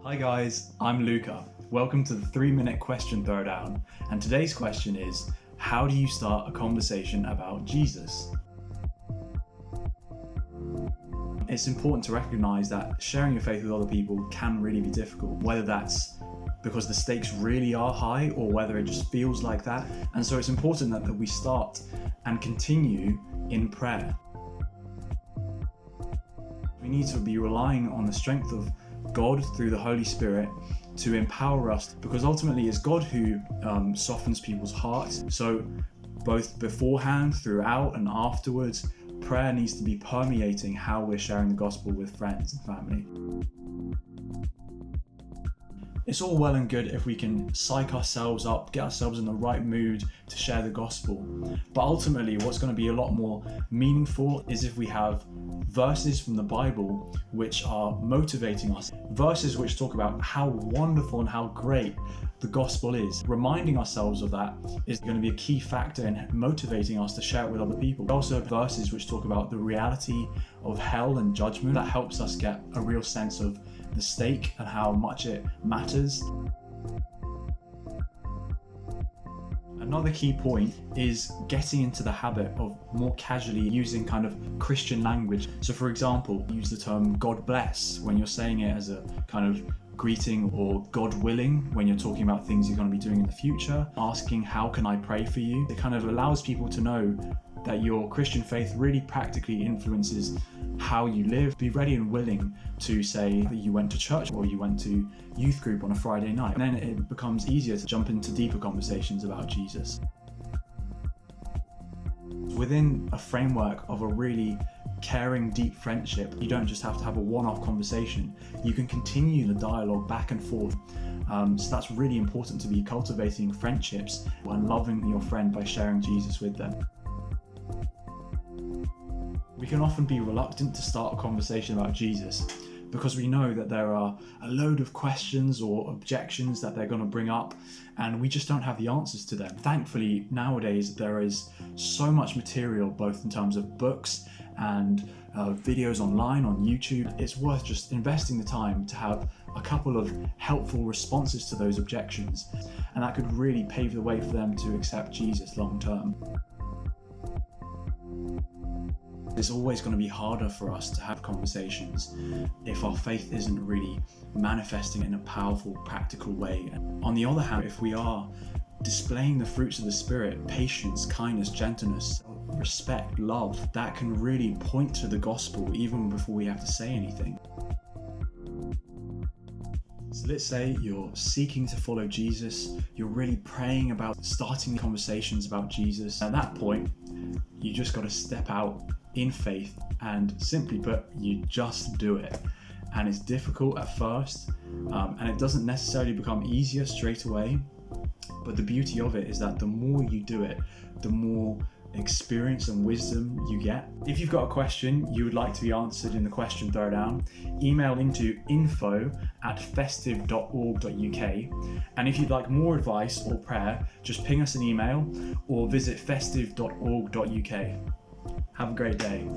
Hi guys, I'm Luca. Welcome to the 3-minute question throwdown. And today's question is, how do you start a conversation about Jesus? It's important to recognize that sharing your faith with other people can really be difficult, whether that's because the stakes really are high or whether it just feels like that. And so it's important that we start and continue in prayer. We need to be relying on the strength of God through the Holy Spirit to empower us, because ultimately it's God who softens people's hearts. So both beforehand, throughout and afterwards, prayer needs to be permeating how we're sharing the gospel with friends and family. It's all well and good if we can psych ourselves up, get ourselves in the right mood to share the gospel. But ultimately, what's going to be a lot more meaningful is if we have verses from the Bible which are motivating us, verses which talk about how wonderful and how great the gospel is. Reminding ourselves of that is going to be a key factor in motivating us to share it with other people. Also, verses which talk about the reality of hell and judgment, that helps us get a real sense of the stake and how much it matters. Another key point is getting into the habit of more casually using kind of Christian language. So for example, use the term God bless when you're saying it as a kind of greeting, or God willing when you're talking about things you're going to be doing in the future. Asking, how can I pray for you? It kind of allows people to know that your Christian faith really practically influences how you live. Be ready and willing to say that you went to church or you went to youth group on a Friday night. And then it becomes easier to jump into deeper conversations about Jesus. Within a framework of a really caring, deep friendship, you don't just have to have a one-off conversation. You can continue the dialogue back and forth. So that's really important, to be cultivating friendships and loving your friend by sharing Jesus with them. We can often be reluctant to start a conversation about Jesus because we know that there are a load of questions or objections that they're going to bring up, and we just don't have the answers to them. Thankfully, nowadays there is so much material, both in terms of books and videos online on YouTube. It's worth just investing the time to have a couple of helpful responses to those objections, and that could really pave the way for them to accept Jesus long term. It's always going to be harder for us to have conversations if our faith isn't really manifesting in a powerful, practical way. On the other hand, if we are displaying the fruits of the Spirit, patience, kindness, gentleness, respect, love, that can really point to the gospel even before we have to say anything. So let's say you're seeking to follow Jesus, you're really praying about starting conversations about Jesus. At that point, you just got to step out in faith, and simply put, you just do it. And it's difficult at first, and it doesn't necessarily become easier straight away, but the beauty of it is that the more you do it, the more experience and wisdom you get. If you've got a question you would like to be answered in the question throwdown, email into info@festive.org.uk, and if you'd like more advice or prayer, just ping us an email or visit festive.org.uk. Have a great day.